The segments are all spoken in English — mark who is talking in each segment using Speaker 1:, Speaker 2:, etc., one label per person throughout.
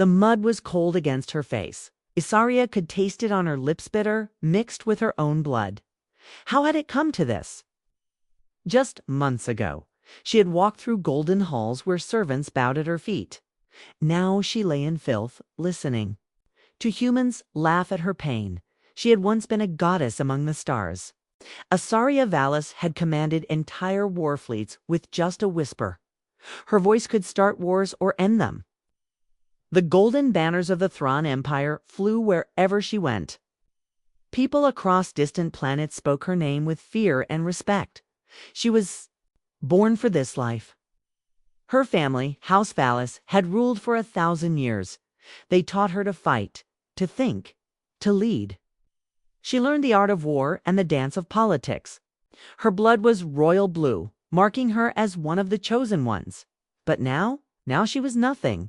Speaker 1: The mud was cold against her face. Isaria could taste it on her lips, bitter, mixed with her own blood. How had it come to this? Just months ago, she had walked through golden halls where servants bowed at her feet. Now she lay in filth, listening. To humans laugh at her pain. She had once been a goddess among the stars. Isaria Vallis had commanded entire war fleets with just a whisper. Her voice could start wars or end them. The golden banners of the Thrawn Empire flew wherever she went. People across distant planets spoke her name with fear and respect. She was born for this life. Her family, House Vallis, had ruled for 1,000 years. They taught her to fight, to think, to lead. She learned the art of war and the dance of politics. Her blood was royal blue, marking her as one of the chosen ones. But now she was nothing.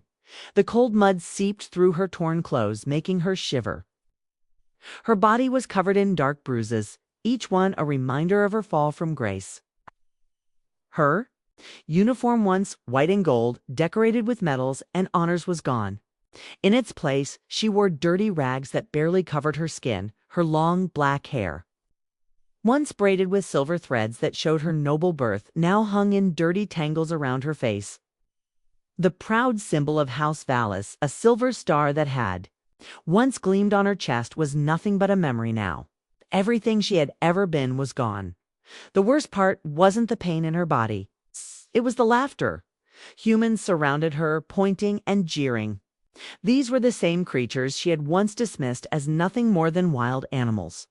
Speaker 1: The cold mud seeped through her torn clothes, making her shiver. Her body was covered in dark bruises, each one a reminder of her fall from grace. Her uniform, once white and gold, decorated with medals and honors, was gone. In its place, she wore dirty rags that barely covered her skin, her long black hair. Once braided with silver threads that showed her noble birth, now hung in dirty tangles around her face. The proud symbol of House Vallis, a silver star that had once gleamed on her chest, was nothing but a memory now. Everything she had ever been was gone. The worst part wasn't the pain in her body. It was the laughter. Humans surrounded her, pointing and jeering. These were the same creatures she had once dismissed as nothing more than wild animals.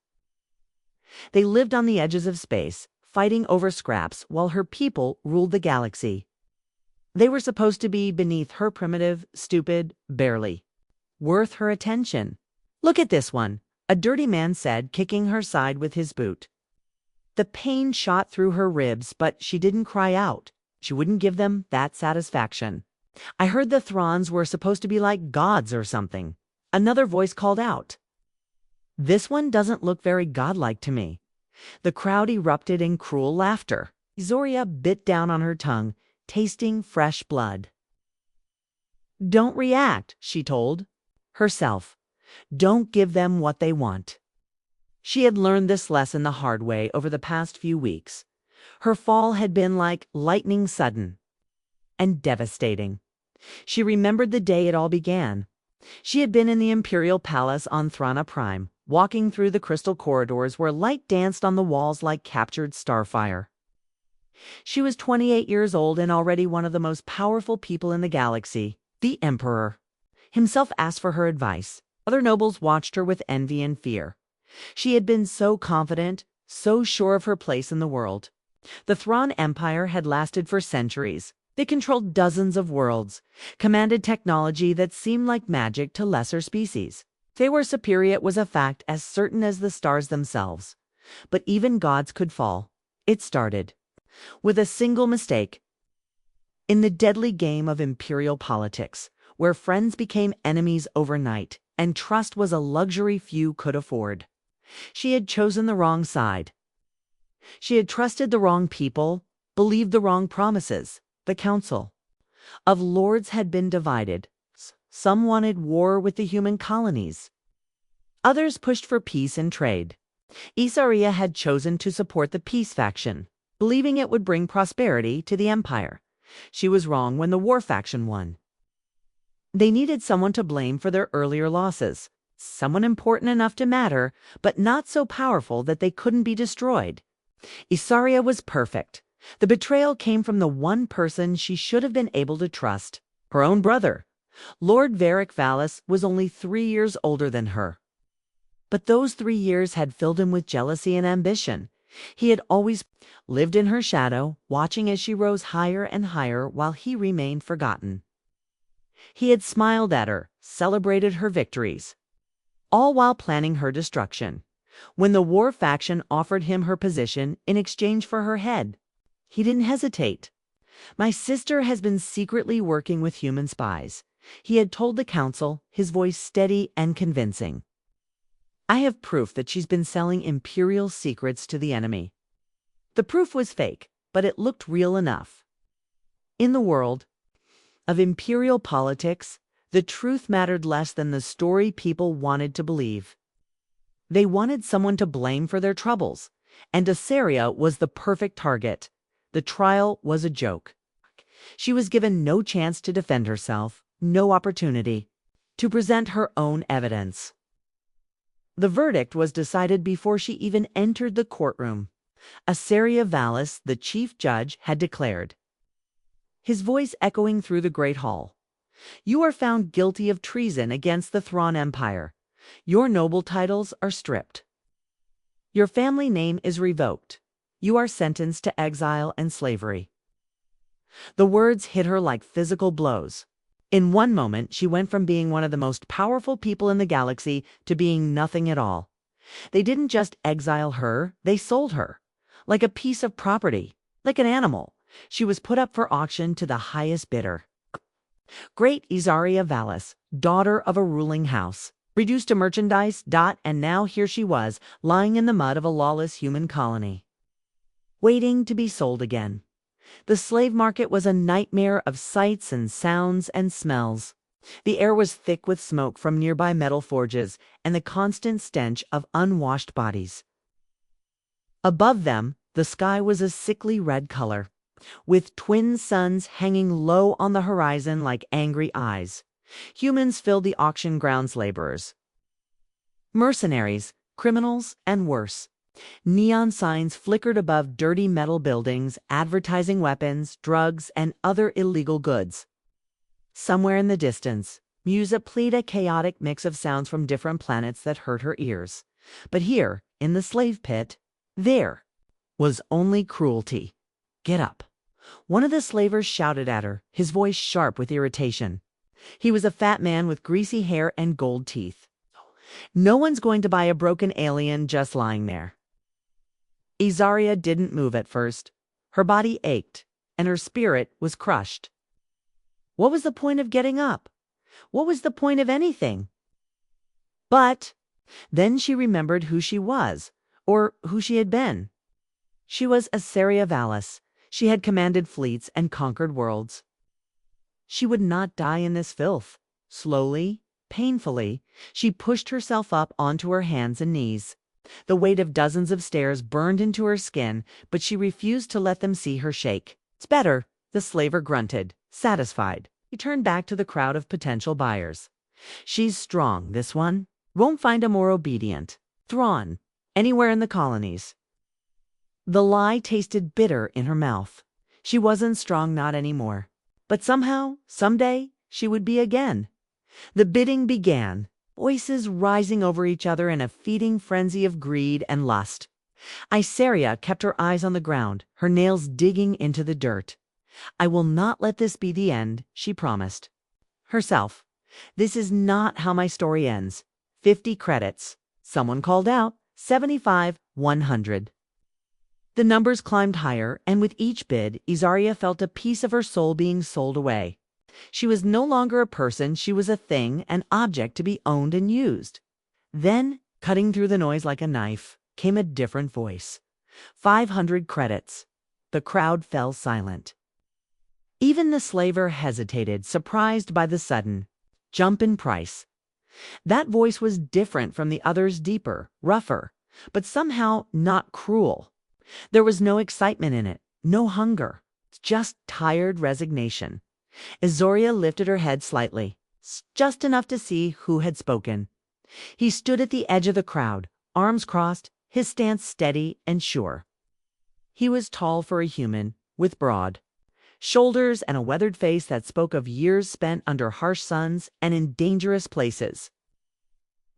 Speaker 1: They lived on the edges of space, fighting over scraps, while her people ruled the galaxy. They were supposed to be beneath her, primitive, stupid, barely worth her attention. "Look at this one," a dirty man said, kicking her side with his boot. The pain shot through her ribs, but she didn't cry out. She wouldn't give them that satisfaction. "I heard the Thrawns were supposed to be like gods or something," another voice called out. "This one doesn't look very godlike to me." The crowd erupted in cruel laughter. Isaria bit down on her tongue, tasting fresh blood. "Don't react," she told herself. "Don't give them what they want." She had learned this lesson the hard way over the past few weeks. Her fall had been like lightning, sudden and devastating. She remembered the day it all began. She had been in the Imperial Palace on Thrana Prime, walking through the crystal corridors where light danced on the walls like captured starfire. She was 28 years old and already one of the most powerful people in the galaxy. The Emperor himself asked for her advice. Other nobles watched her with envy and fear. She had been so confident, so sure of her place in the world. The Thrawn Empire had lasted for centuries. They controlled dozens of worlds, commanded technology that seemed like magic to lesser species. They were superior, it was a fact as certain as the stars themselves. But even gods could fall. It started with a single mistake. In the deadly game of imperial politics, where friends became enemies overnight, and trust was a luxury few could afford. She had chosen the wrong side. She had trusted the wrong people, believed the wrong promises. The Council of Lords had been divided. Some wanted war with the human colonies. Others pushed for peace and trade. Isaria had chosen to support the peace faction, believing it would bring prosperity to the empire. She was wrong when the war faction won. They needed someone to blame for their earlier losses, someone important enough to matter, but not so powerful that they couldn't be destroyed. Isaria was perfect. The betrayal came from the one person she should have been able to trust, her own brother. Lord Varric Vallis was only 3 years older than her. But those 3 years had filled him with jealousy and ambition. He had always lived in her shadow, watching as she rose higher and higher while he remained forgotten. He had smiled at her, celebrated her victories, all while planning her destruction. When the war faction offered him her position in exchange for her head, he didn't hesitate. "My sister has been secretly working with human spies," he had told the council, his voice steady and convincing. "I have proof that she's been selling imperial secrets to the enemy." The proof was fake, but it looked real enough. In the world of imperial politics, The truth mattered less than the story people wanted to believe. They wanted someone to blame for their troubles, and Asaria was the perfect target. The trial was a joke. She was given no chance to defend herself, no opportunity to present her own evidence. The verdict was decided before she even entered the courtroom. Asaria Vallis, the chief judge, had declared, his voice echoing through the great hall, "You are found guilty of treason against the Thrawn Empire. Your noble titles are stripped. Your family name is revoked. You are sentenced to exile and slavery." The words hit her like physical blows. In one moment, she went from being one of the most powerful people in the galaxy to being nothing at all. They didn't just exile her, they sold her. Like a piece of property, like an animal. She was put up for auction to the highest bidder. Great Asaria Vallis, daughter of a ruling house, reduced to merchandise, and now here she was, lying in the mud of a lawless human colony, waiting to be sold again. The slave market was a nightmare of sights and sounds and smells. The air was thick with smoke from nearby metal forges and the constant stench of unwashed bodies. Above them, the sky was a sickly red color, with twin suns hanging low on the horizon like angry eyes. Humans filled the auction grounds, laborers, mercenaries, criminals, and worse. Neon signs flickered above dirty metal buildings, advertising weapons, drugs, and other illegal goods. Somewhere in the distance, music played, a chaotic mix of sounds from different planets that hurt her ears. But here, in the slave pit, there was only cruelty. "Get up!" One of the slavers shouted at her, his voice sharp with irritation. He was a fat man with greasy hair and gold teeth. "No one's going to buy a broken alien just lying there." Asaria didn't move at first. Her body ached, and her spirit was crushed. What was the point of getting up? What was the point of anything? But then she remembered who she was, or who she had been. She was Asaria Vallis. She had commanded fleets and conquered worlds. She would not die in this filth. Slowly, painfully, she pushed herself up onto her hands and knees. The weight of dozens of stairs burned into her skin, but she refused to let them see her shake. "It's better," the slaver grunted, satisfied. He turned back to the crowd of potential buyers. "She's strong, this one. Won't find a more obedient Thrawn anywhere in the colonies." The lie tasted bitter in her mouth. She wasn't strong, not anymore. But somehow, someday, she would be again. The bidding began, voices rising over each other in a feeding frenzy of greed and lust. Asaria kept her eyes on the ground, her nails digging into the dirt. "I will not let this be the end," she promised herself. "This is not how my story ends." 50 credits. Someone called out. 75, 100. The numbers climbed higher, and with each bid, Asaria felt a piece of her soul being sold away. She was no longer a person, she was a thing, an object to be owned and used. Then, cutting through the noise like a knife, came a different voice. 500 credits. The crowd fell silent. Even the slaver hesitated, surprised by the sudden jump in price. That voice was different from the others, deeper, rougher, but somehow not cruel. There was no excitement in it, no hunger, just tired resignation. Asaria lifted her head slightly, just enough to see who had spoken. He stood at the edge of the crowd, arms crossed, his stance steady and sure. He was tall for a human, with broad shoulders and a weathered face that spoke of years spent under harsh suns and in dangerous places.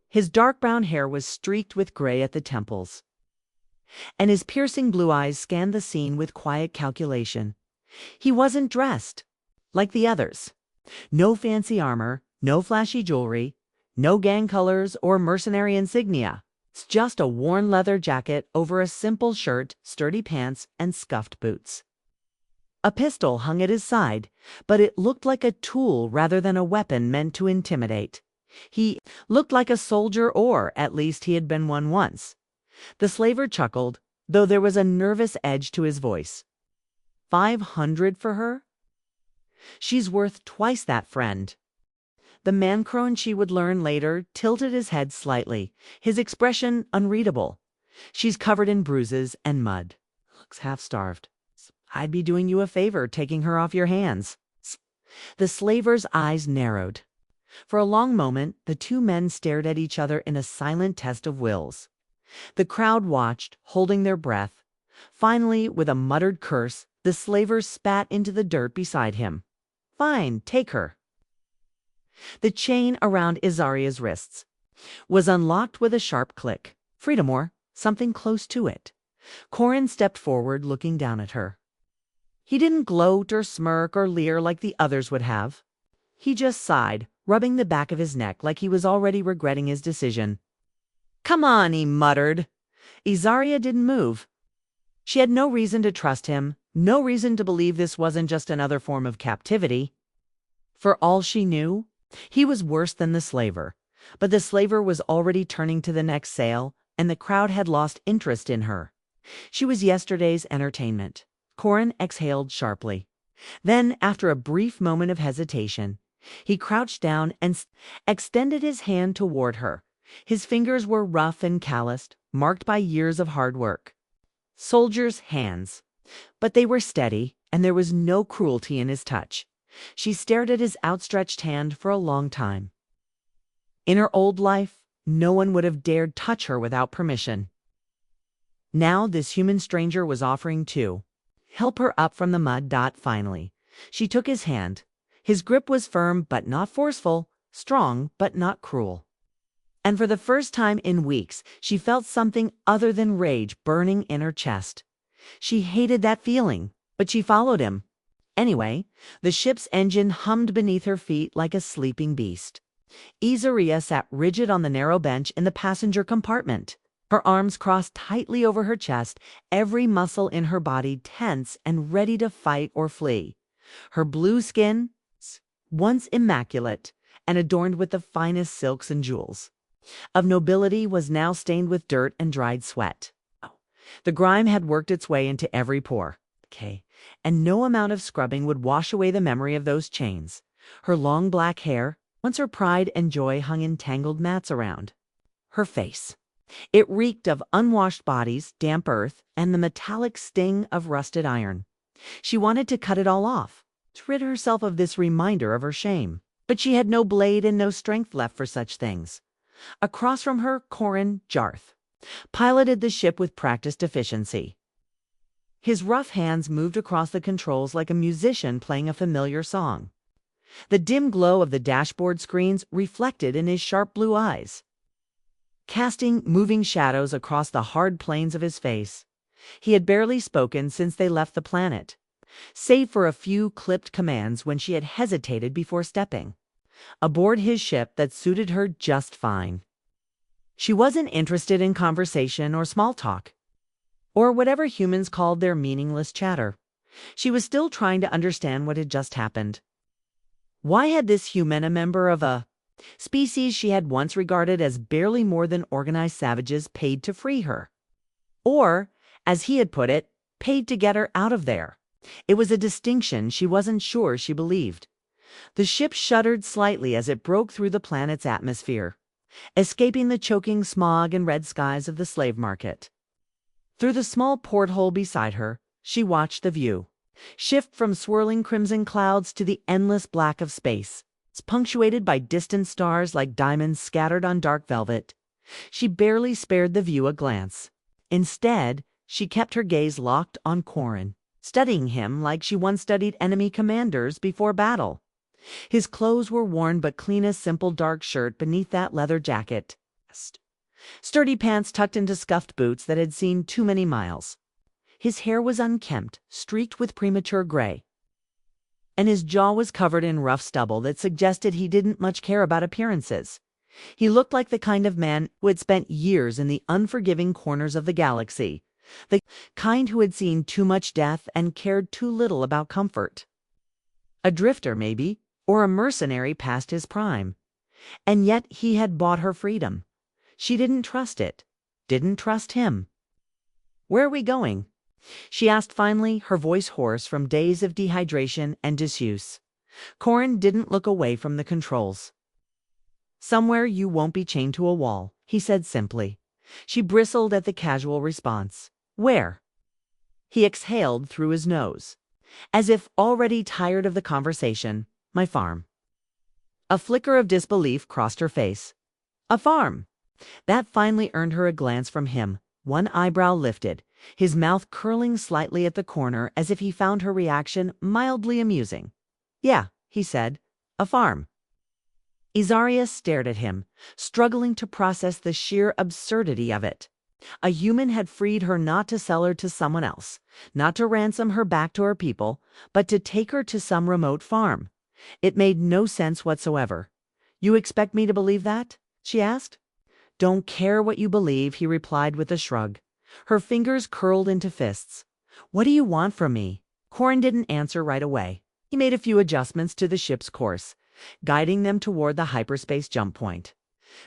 Speaker 1: His dark brown hair was streaked with gray at the temples, and his piercing blue eyes scanned the scene with quiet calculation. He wasn't dressed like the others. No fancy armor, no flashy jewelry, no gang colors or mercenary insignia. It's just a worn leather jacket over a simple shirt, sturdy pants, and scuffed boots. A pistol hung at his side, but it looked like a tool rather than a weapon meant to intimidate. He looked like a soldier, or at least he had been one once. The slaver chuckled, though there was a nervous edge to his voice. 500 for her? She's worth twice that, friend. The man-crone, she would learn later, tilted his head slightly, his expression unreadable. She's covered in bruises and mud. Looks half-starved. I'd be doing you a favor taking her off your hands. The slaver's eyes narrowed. For a long moment, the two men stared at each other in a silent test of wills. The crowd watched, holding their breath. Finally, with a muttered curse, the slaver spat into the dirt beside him. Fine, take her. The chain around Isaria's wrists was unlocked with a sharp click. Freedom, or something close to it. Corin stepped forward, looking down at her. He didn't gloat or smirk or leer like the others would have. He just sighed, rubbing the back of his neck like he was already regretting his decision. Come on, he muttered. Isaria didn't move. She had no reason to trust him, no reason to believe this wasn't just another form of captivity. For all she knew, he was worse than the slaver. But the slaver was already turning to the next sale, and the crowd had lost interest in her. She was yesterday's entertainment. Corin exhaled sharply. Then, after a brief moment of hesitation, he crouched down and extended his hand toward her. His fingers were rough and calloused, marked by years of hard work. Soldiers' hands. But they were steady, and there was no cruelty in his touch. She stared at his outstretched hand for a long time. In her old life, no one would have dared touch her without permission. Now this human stranger was offering to help her up from the mud. Finally, she took his hand. His grip was firm but not forceful, strong but not cruel. And for the first time in weeks, she felt something other than rage burning in her chest. She hated that feeling, but she followed him. Anyway, the ship's engine hummed beneath her feet like a sleeping beast. Isaria sat rigid on the narrow bench in the passenger compartment. Her arms crossed tightly over her chest, every muscle in her body tense and ready to fight or flee. Her blue skin, once immaculate and adorned with the finest silks and jewels, of nobility, was now stained with dirt and dried sweat. The grime had worked its way into every pore. And no amount of scrubbing would wash away the memory of those chains. Her long black hair, once her pride and joy, hung in tangled mats around. Her face. It reeked of unwashed bodies, damp earth, and the metallic sting of rusted iron. She wanted to cut it all off, to rid herself of this reminder of her shame. But she had no blade and no strength left for such things. Across from her, Corin Jarth piloted the ship with practiced efficiency. His rough hands moved across the controls like a musician playing a familiar song. The dim glow of the dashboard screens reflected in his sharp blue eyes, casting moving shadows across the hard planes of his face. He had barely spoken since they left the planet, save for a few clipped commands when she had hesitated before stepping aboard his ship that suited her just fine. She wasn't interested in conversation or small talk, or whatever humans called their meaningless chatter. She was still trying to understand what had just happened. Why had this human, a member of a species she had once regarded as barely more than organized savages, paid to free her? Or, as he had put it, paid to get her out of there. It was a distinction she wasn't sure she believed. The ship shuddered slightly as it broke through the planet's atmosphere, escaping the choking smog and red skies of the slave market. Through the small porthole beside her, she watched the view shift from swirling crimson clouds to the endless black of space, punctuated by distant stars like diamonds scattered on dark velvet. She barely spared the view a glance. Instead, she kept her gaze locked on Corin, studying him like she once studied enemy commanders before battle. His clothes were worn but clean, a simple dark shirt beneath that leather jacket, sturdy pants tucked into scuffed boots that had seen too many miles. His hair was unkempt, streaked with premature gray, and his jaw was covered in rough stubble that suggested he didn't much care about appearances. He looked like the kind of man who had spent years in the unforgiving corners of the galaxy, the kind who had seen too much death and cared too little about comfort. A drifter, maybe, or a mercenary past his prime. And yet he had bought her freedom. She didn't trust it, didn't trust him. "Where are we going?" she asked finally, her voice hoarse from days of dehydration and disuse. Corin didn't look away from the controls. Somewhere you won't be chained to a wall, he said simply. She bristled at the casual response. Where? He exhaled through his nose, as if already tired of the conversation. My farm. A flicker of disbelief crossed her face. A farm. That finally earned her a glance from him, one eyebrow lifted, his mouth curling slightly at the corner as if he found her reaction mildly amusing. Yeah, he said. A farm. Isaria stared at him, struggling to process the sheer absurdity of it. A human had freed her not to sell her to someone else, not to ransom her back to her people, but to take her to some remote farm. It made no sense whatsoever. You expect me to believe that? She asked. Don't care what you believe, he replied with a shrug. Her fingers curled into fists. What do you want from me? Corin didn't answer right away. He made a few adjustments to the ship's course, guiding them toward the hyperspace jump point,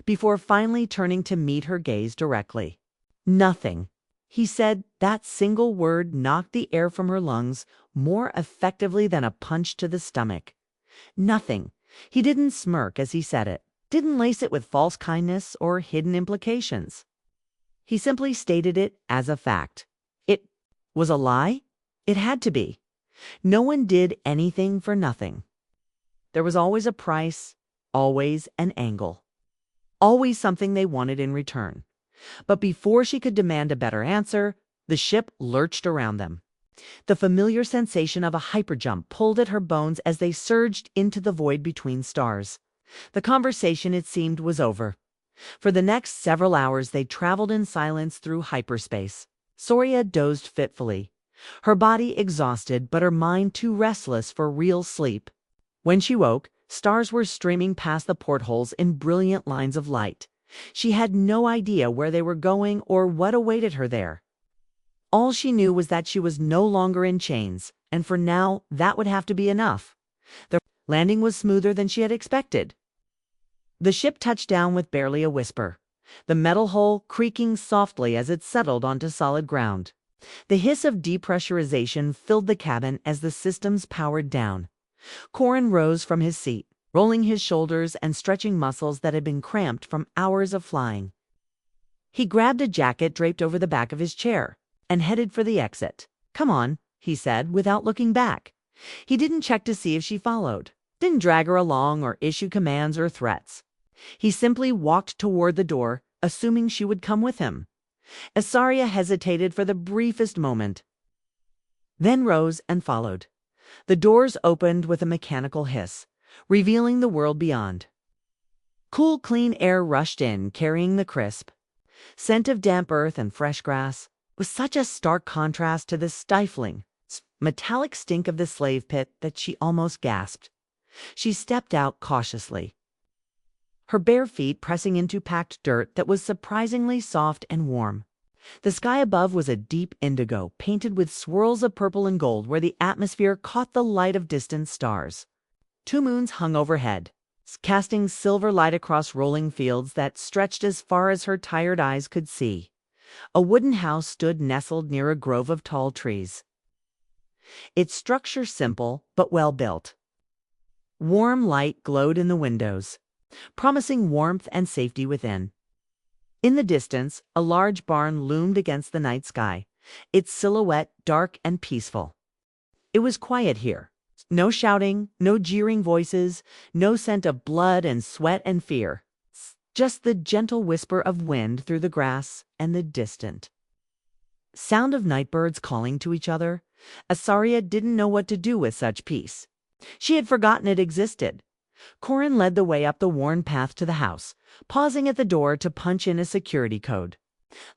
Speaker 1: before finally turning to meet her gaze directly. Nothing. He said that single word knocked the air from her lungs more effectively than a punch to the stomach. Nothing. He didn't smirk as he said it, didn't lace it with false kindness or hidden implications. He simply stated it as a fact. It was a lie? It had to be. No one did anything for nothing. There was always a price, always an angle, always something they wanted in return. But before she could demand a better answer, the ship lurched around them. The familiar sensation of a hyperjump pulled at her bones as they surged into the void between stars. The conversation, it seemed, was over. For the next several hours they traveled in silence through hyperspace. Soria dozed fitfully, her body exhausted but her mind too restless for real sleep. When she woke, stars were streaming past the portholes in brilliant lines of light. She had no idea where they were going or what awaited her there. All she knew was that she was no longer in chains, and for now that would have to be enough. The landing was smoother than she had expected. The ship touched down with barely a whisper, the metal hull creaking softly as it settled onto solid ground. The hiss of depressurization filled the cabin as the systems powered down. Corin rose from his seat, rolling his shoulders and stretching muscles that had been cramped from hours of flying. He grabbed a jacket draped over the back of his chair and headed for the exit. Come on, he said without looking back. He didn't check to see if she followed, didn't drag her along or issue commands or threats. He simply walked toward the door, assuming she would come with him. Isaria hesitated for the briefest moment, then rose and followed. The doors opened with a mechanical hiss, revealing the world beyond. Cool, clean air rushed in, carrying the crisp scent of damp earth and fresh grass, with such a stark contrast to the stifling, metallic stink of the slave pit that she almost gasped. She stepped out cautiously, her bare feet pressing into packed dirt that was surprisingly soft and warm. The sky above was a deep indigo, painted with swirls of purple and gold where the atmosphere caught the light of distant stars. 2 moons hung overhead, casting silver light across rolling fields that stretched as far as her tired eyes could see. A wooden house stood nestled near a grove of tall trees, its structure simple but well built. Warm light glowed in the windows, promising warmth and safety within. In the distance, a large barn loomed against the night sky, its silhouette dark and peaceful. It was quiet here. No shouting, no jeering voices, no scent of blood and sweat and fear. Just the gentle whisper of wind through the grass and the distant sound of nightbirds calling to each other. Isaria didn't know what to do with such peace. She had forgotten it existed. Corin led the way up the worn path to the house, pausing at the door to punch in a security code.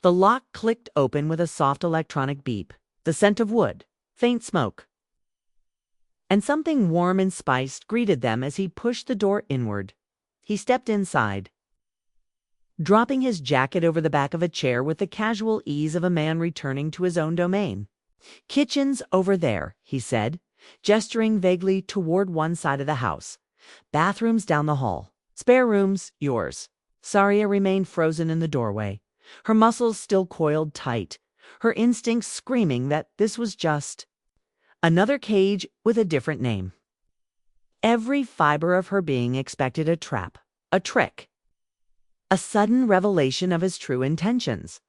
Speaker 1: The lock clicked open with a soft electronic beep, the scent of wood, faint smoke, and something warm and spiced greeted them as he pushed the door inward. He stepped inside, dropping his jacket over the back of a chair with the casual ease of a man returning to his own domain. Kitchen's over there, he said, gesturing vaguely toward one side of the house. Bathrooms down the hall. Spare rooms, yours. Saria remained frozen in the doorway, her muscles still coiled tight, her instincts screaming that this was just another cage with a different name. Every fiber of her being expected a trap, a trick, a sudden revelation of his true intentions.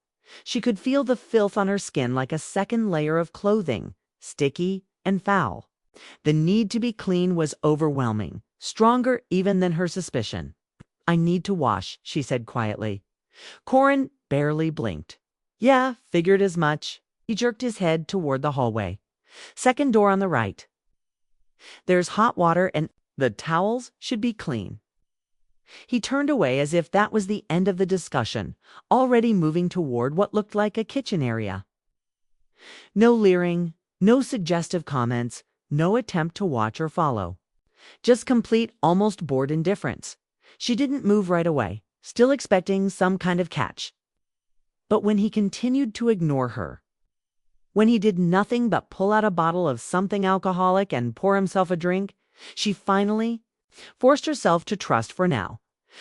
Speaker 1: She could feel the filth on her skin like a second layer of clothing, sticky and foul. The need to be clean was overwhelming, stronger even than her suspicion. "I need to wash," she said quietly. Corin barely blinked. "Yeah, figured as much." He jerked his head toward the hallway. "Second door on the right. There's hot water and the towels should be clean." He turned away as if that was the end of the discussion, already moving toward what looked like a kitchen area. No leering, no suggestive comments, no attempt to watch or follow. Just complete, almost bored indifference. She didn't move right away, still expecting some kind of catch. But when he continued to ignore her, when he did nothing but pull out a bottle of something alcoholic and pour himself a drink, she finally forced herself to trust for now.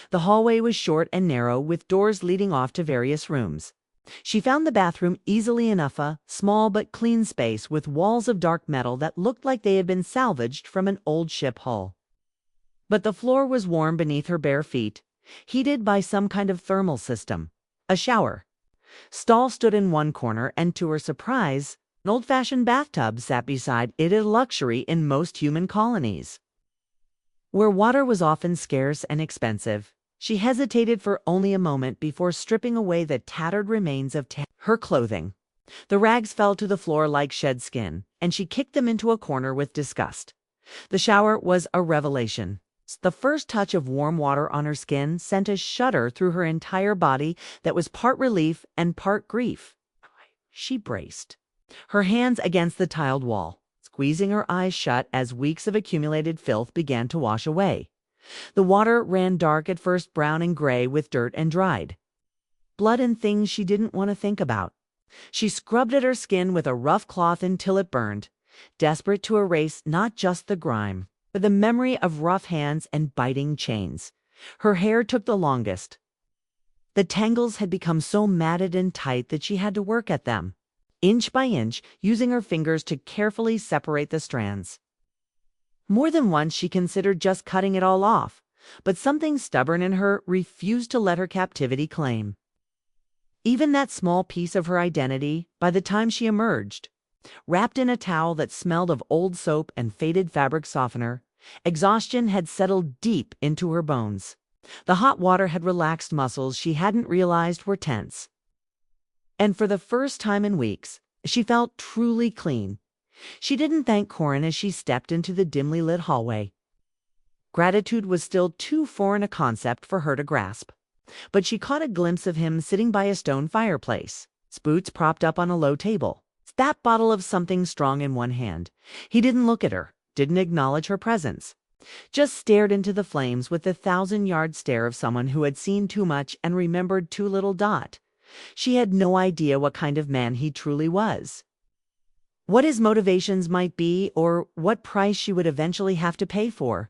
Speaker 1: The hallway was short and narrow, with doors leading off to various rooms. She found the bathroom easily enough, a small but clean space with walls of dark metal that looked like they had been salvaged from an old ship hull. But the floor was warm beneath her bare feet, heated by some kind of thermal system. A shower stall stood in one corner, and to her surprise, an old-fashioned bathtub sat beside it, a luxury in most human colonies. Where water was often scarce and expensive, she hesitated for only a moment before stripping away the tattered remains of her clothing. The rags fell to the floor like shed skin, and she kicked them into a corner with disgust. The shower was a revelation. The first touch of warm water on her skin sent a shudder through her entire body that was part relief and part grief. She braced, her hands against the tiled wall, squeezing her eyes shut as weeks of accumulated filth began to wash away. The water ran dark, at first brown and gray with dirt and dried blood and things she didn't want to think about. She scrubbed at her skin with a rough cloth until it burned, desperate to erase not just the grime, but the memory of rough hands and biting chains. Her hair took the longest. The tangles had become so matted and tight that she had to work at them, inch by inch, using her fingers to carefully separate the strands. More than once she considered just cutting it all off, but something stubborn in her refused to let her captivity claim even that small piece of her identity. By the time she emerged, wrapped in a towel that smelled of old soap and faded fabric softener, exhaustion had settled deep into her bones. The hot water had relaxed muscles she hadn't realized were tense. And for the first time in weeks, she felt truly clean. She didn't thank Corin as she stepped into the dimly lit hallway. Gratitude was still too foreign a concept for her to grasp. But she caught a glimpse of him sitting by a stone fireplace, his boots propped up on a low table, that bottle of something strong in one hand. He didn't look at her, didn't acknowledge her presence, just stared into the flames with the 1,000-yard stare of someone who had seen too much and remembered too little. She had no idea what kind of man he truly was, what his motivations might be, or what price she would eventually have to pay for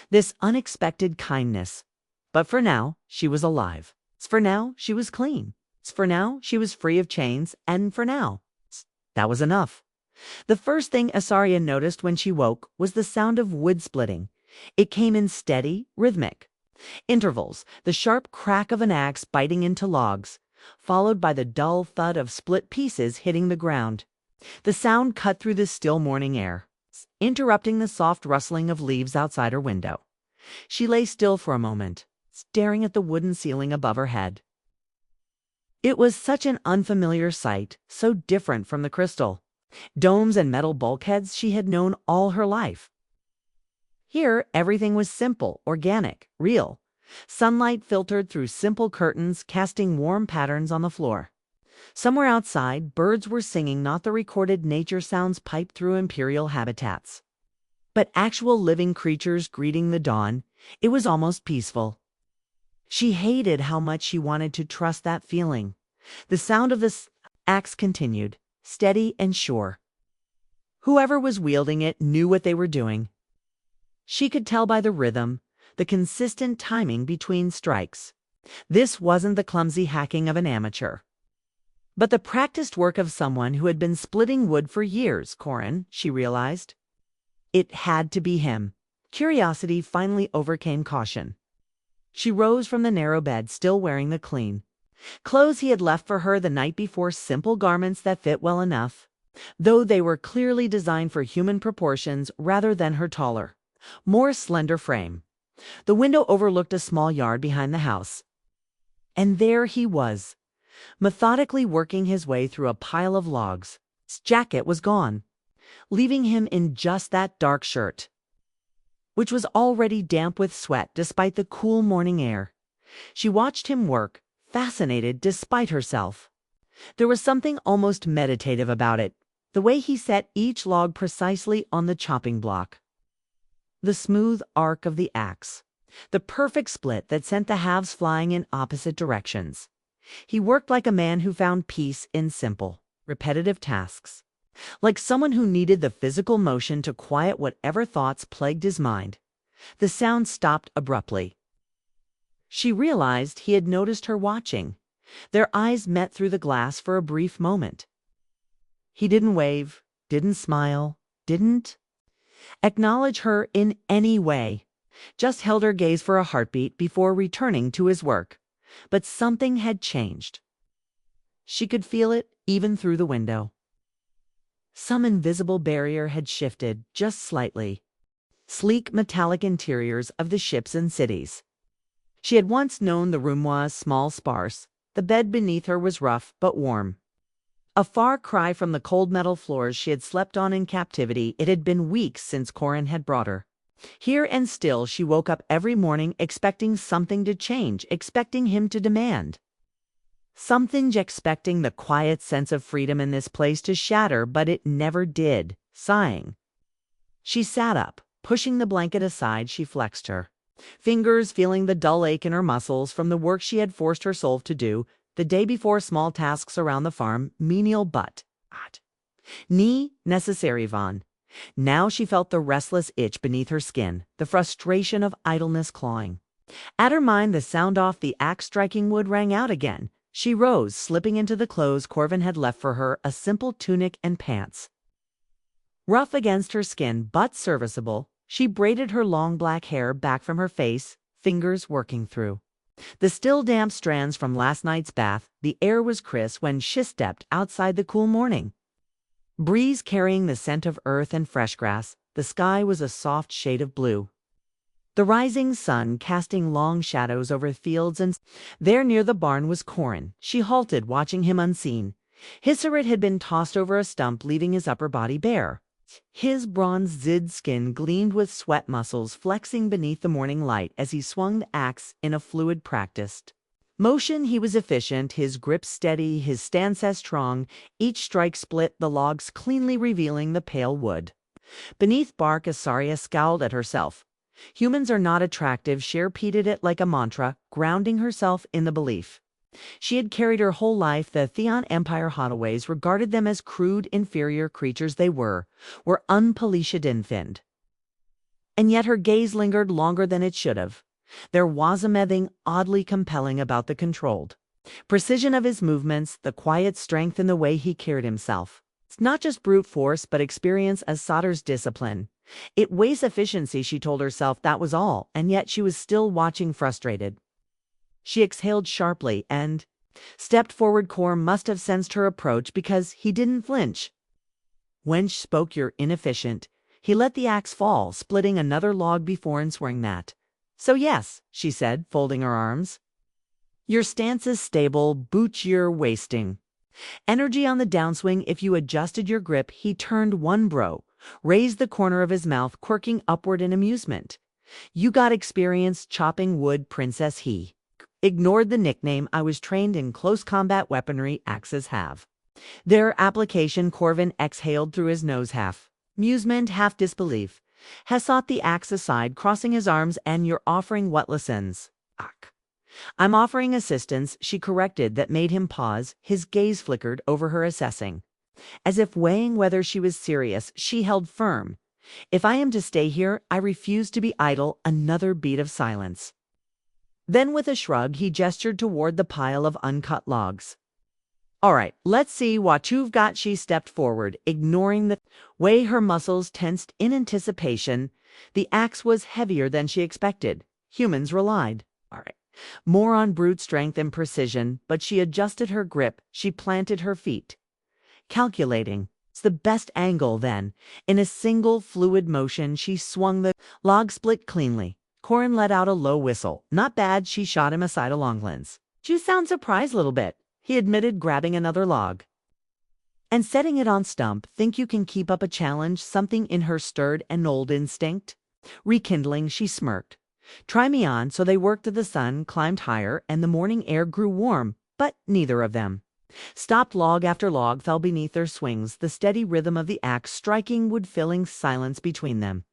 Speaker 1: this unexpected kindness. But for now, she was alive. For now, she was clean. For now, she was free of chains. And for now, that was enough. The first thing Asaria noticed when she woke was the sound of wood splitting. It came in steady, rhythmic intervals, the sharp crack of an axe biting into logs, followed by the dull thud of split pieces hitting the ground. The sound cut through the still morning air, interrupting the soft rustling of leaves outside her window. She lay still for a moment, staring at the wooden ceiling above her head. It was such an unfamiliar sight, so different from the crystal domes and metal bulkheads she had known all her life. Here, everything was simple, organic, real. Sunlight filtered through simple curtains, casting warm patterns on the floor. Somewhere outside, birds were singing, not the recorded nature sounds piped through imperial habitats, but actual living creatures greeting the dawn. It was almost peaceful. She hated how much she wanted to trust that feeling. The sound of the axe continued, steady and sure. Whoever was wielding it knew what they were doing. She could tell by the rhythm, the consistent timing between strikes. This wasn't the clumsy hacking of an amateur, but the practiced work of someone who had been splitting wood for years. Corin, she realized. It had to be him. Curiosity finally overcame caution. She rose from the narrow bed, still wearing the clean clothes he had left for her the night before, simple garments that fit well enough, though they were clearly designed for human proportions rather than her taller, more slender frame. The window overlooked a small yard behind the house. And there he was, methodically working his way through a pile of logs. His jacket was gone, leaving him in just that dark shirt, which was already damp with sweat despite the cool morning air. She watched him work, fascinated despite herself. There was something almost meditative about it, the way he set each log precisely on the chopping block. The smooth arc of the axe, the perfect split that sent the halves flying in opposite directions. He worked like a man who found peace in simple, repetitive tasks, like someone who needed the physical motion to quiet whatever thoughts plagued his mind. The sound stopped abruptly. She realized he had noticed her watching. Their eyes met through the glass for a brief moment. He didn't wave, didn't smile, didn't acknowledge her in any way, just held her gaze for a heartbeat before returning to his work. But something had changed. She could feel it even through the window. Some invisible barrier had shifted just slightly. Sleek metallic interiors of the ships and cities. She had once known the room was small, sparse. The bed beneath her was rough but warm. A far cry from the cold metal floors she had slept on in captivity. It had been weeks since Corin had brought her. Here and still she woke up every morning expecting something to change, expecting him to demand something, expecting the quiet sense of freedom in this place to shatter, but it never did. Sighing, she sat up. Pushing the blanket aside, she flexed her fingers, feeling the dull ache in her muscles from the work she had forced her soul to do the day before. Small tasks around the farm, menial but necessary. Now she felt the restless itch beneath her skin, the frustration of idleness clawing at her mind. The sound off the axe striking wood rang out again. She rose, slipping into the clothes Corvin had left for her, a simple tunic and pants. Rough against her skin, but serviceable, she braided her long black hair back from her face, fingers working through the still damp strands from last night's bath. The air was crisp when she stepped outside, the cool morning breeze carrying the scent of earth and fresh grass. The sky was a soft shade of blue, the rising sun casting long shadows over fields, and there near the barn was Corin. She halted, watching him unseen. His cigarette had been tossed over a stump, leaving his upper body bare. His bronzed skin gleamed with sweat muscles flexing beneath the morning light as he swung the axe in a fluid, practiced motion. He was efficient, his grip steady, his stance as strong. Each strike split the logs cleanly, revealing the pale wood beneath bark. Asaria scowled at herself. Humans are not attractive, she repeated it like a mantra, grounding herself in the belief she had carried her whole life. The Theon Empire Hotaways regarded them as crude, inferior creatures. They were unpolished, infant. And yet her gaze lingered longer than it should have. There was something oddly compelling about the controlled precision of his movements, the quiet strength in the way he carried himself. It's not just brute force, but experience, as Sotter's discipline. It weighs efficiency, she told herself, that was all, and yet she was still watching, frustrated. She exhaled sharply and stepped forward. Cor must have sensed her approach because he didn't flinch. When she spoke, "You're inefficient." He let the axe fall, splitting another log before answering that. "So yes," she said, folding her arms. "Your stance is stable, but you're wasting energy on the downswing. If you adjusted your grip." He turned one brow, raised the corner of his mouth, quirking upward in amusement. "You got experience chopping wood, princess." He ignored the nickname. "I was trained in close combat weaponry. Axes have their application." Corvin exhaled through his nose, half amusement, half disbelief. Has sought the axe aside, crossing his arms. "And you're offering what lessons?" "I'm offering assistance," she corrected. That made him pause. His gaze flickered over her, assessing, as if weighing whether she was serious. She held firm. "If I am to stay here, I refuse to be idle." Another beat of silence. Then with a shrug, he gestured toward the pile of uncut logs. "All right, let's see what you've got." She stepped forward, ignoring the way her muscles tensed in anticipation. The axe was heavier than she expected. Humans relied All right. More on brute strength and precision, but she adjusted her grip. She planted her feet. Calculating. It's the best angle then. In a single fluid motion, she swung the log split cleanly. Corin let out a low whistle. Not bad, she shot him aside a long lens. You sound surprised a little bit, he admitted, grabbing another log and setting it on stump. Think you can keep up a challenge? Something in her stirred an old instinct. Rekindling, she smirked. Try me on. So they worked till the sun climbed higher and the morning air grew warm, but neither of them stopped. Log after log fell beneath their swings, the steady rhythm of the axe striking wood filling silence between them.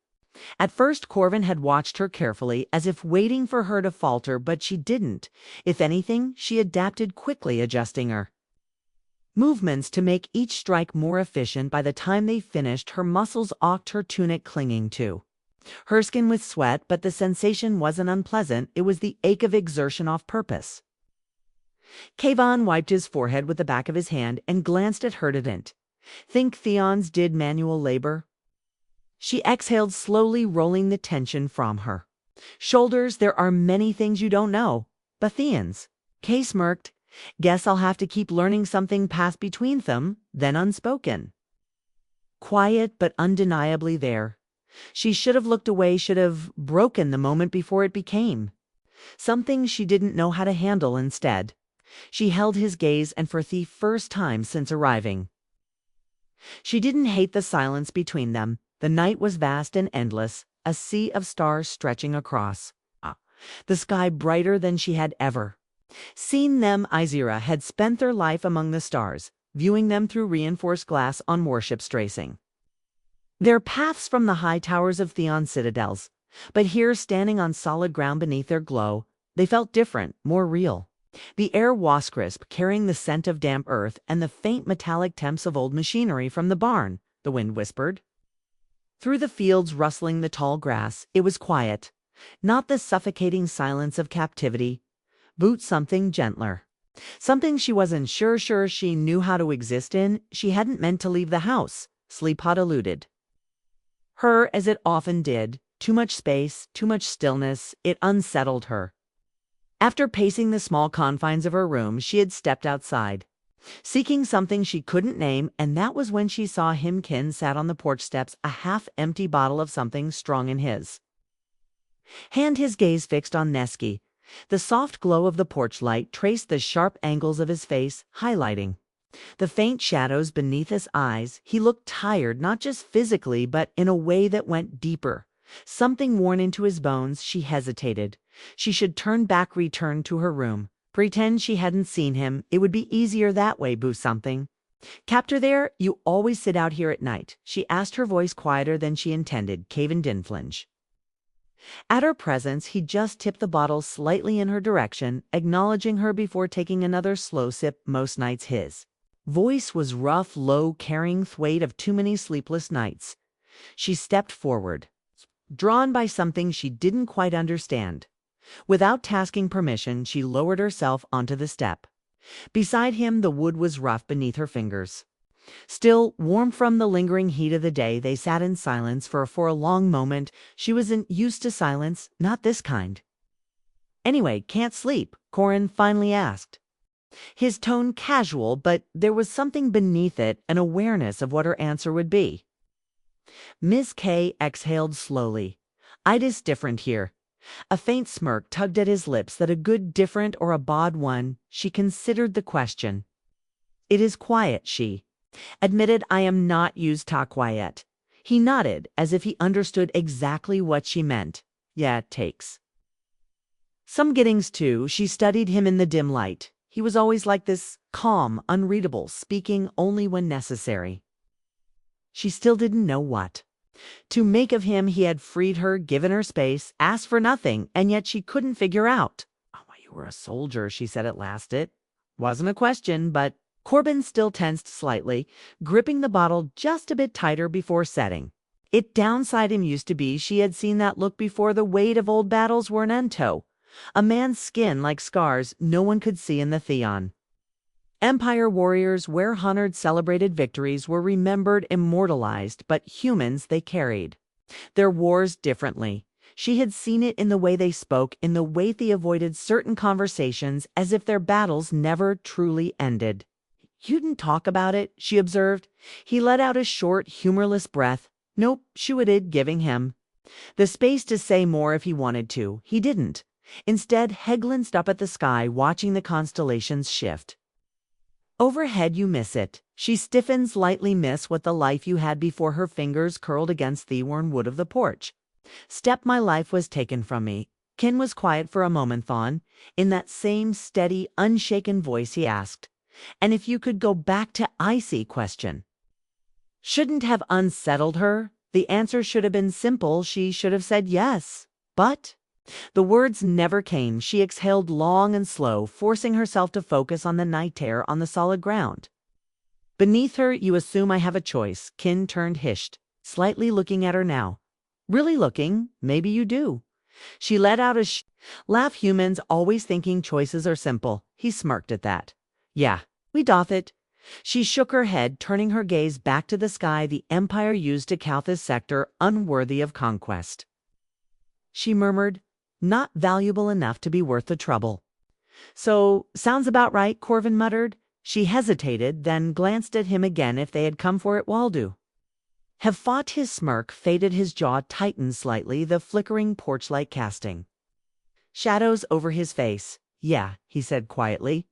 Speaker 1: At first, Corvin had watched her carefully, as if waiting for her to falter, but she didn't. If anything, she adapted quickly, adjusting her movements to make each strike more efficient. By the time they finished, her muscles ached, her tunic clinging to her skin with sweat, but the sensation wasn't unpleasant. It was the ache of exertion off purpose. Kayvon wiped his forehead with the back of his hand and glanced at her. Didn't think Theons did manual labor. She exhaled slowly, rolling the tension from her shoulders. There are many things you don't know. Bathians. Kay smirked. Guess I'll have to keep learning. Something passed between them, then unspoken. Quiet, but undeniably there. She should have looked away, should have broken the moment before it became something she didn't know how to handle. Instead, she held his gaze, and for the first time since arriving, she didn't hate the silence between them. The night was vast and endless, a sea of stars stretching across the sky, brighter than she had ever seen them. Izira had spent their life among the stars, viewing them through reinforced glass on warships tracing their paths from the high towers of Theon citadels. But here, standing on solid ground beneath their glow, they felt different, more real. The air was crisp, carrying the scent of damp earth and the faint metallic temps of old machinery from the barn, the wind whispered through the fields, rustling the tall grass. It was quiet, not the suffocating silence of captivity, but something gentler. Something she wasn't sure she knew how to exist in. She hadn't meant to leave the house. Sleep had eluded her, as it often did. Too much space, too much stillness. It unsettled her. After pacing the small confines of her room, she had stepped outside, seeking something she couldn't name, and that was when she saw him. Kin sat on the porch steps, a half-empty bottle of something strong in his hand, his gaze fixed on Neski. The soft glow of the porch light traced the sharp angles of his face, highlighting the faint shadows beneath his eyes. He looked tired, not just physically, but in a way that went deeper. Something worn into his bones. She hesitated. She should turn back, return to her room, pretend she hadn't seen him. It would be easier that way. Boo something. Captor there, you always sit out here at night? She asked, her voice quieter than she intended. Caven didn't flinch at her presence. He just tipped the bottle slightly in her direction, acknowledging her before taking another slow sip. Most nights his voice was rough, low, carrying the weight of too many sleepless nights. She stepped forward, drawn by something she didn't quite understand. Without asking permission, she lowered herself onto the step beside him. The wood was rough beneath her fingers, still warm from the lingering heat of the day. They sat in silence for a long moment. She wasn't used to silence, not this kind. Anyway, can't sleep? Corin finally asked, his tone casual, but there was something beneath it, an awareness of what her answer would be. Miss K exhaled slowly. It's different here. A faint smirk tugged at his lips. That a good different or a bad one? She considered the question. It is quiet, she admitted. I am not used to quiet. He nodded, as if he understood exactly what she meant. Yeah, it takes some gettings to. She studied him in the dim light. He was always like this, calm, unreadable, speaking only when necessary. She still didn't know what to make of him. He had freed her, given her space, asked for nothing, and yet she couldn't figure out. Oh, you were a soldier, she said at last. It wasn't a question, but Corbin still tensed slightly, gripping the bottle just a bit tighter before setting it downside him. Used to be. She had seen that look before. The weight of old battles were an ento. A man's skin like scars no one could see in the Theon Empire. Warriors, where honored, celebrated victories were remembered, immortalized, but humans, they carried their wars differently. She had seen it in the way they spoke, in the way they avoided certain conversations as if their battles never truly ended. "You didn't talk about it," she observed. He let out a short, humorless breath. "Nope," she admitted, giving him the space to say more if he wanted to. He didn't. Instead, He glanced up at the sky, watching the constellations shift. Overhead you miss it. She stiffened, slightly miss what the life you had before. Her fingers curled against the worn wood of the porch. "Step my life was taken from me." Ken was quiet for a moment, Thon. In that same steady, unshaken voice he asked, "And if you could go back to icy question?" Shouldn't have unsettled her. The answer should have been simple. She should have said yes. But the words never came. She exhaled long and slow, forcing herself to focus on the night air, on the solid ground. Beneath her, "You assume I have a choice." Kin turned, hished, slightly looking at her now. "Really looking? Maybe you do." She let out a laugh. "Humans always thinking choices are simple." He smirked at that. "Yeah, we doth it." She shook her head, turning her gaze back to the sky. "The Empire used to count this sector unworthy of conquest," she murmured. "Not valuable enough to be worth the trouble." "So, sounds about right," Corvin muttered. She hesitated, then glanced at him again. "If they had come for it, Waldo have fought." His smirk faded, his jaw tightened slightly, the flickering porchlight casting shadows over his face. "Yeah," he said quietly.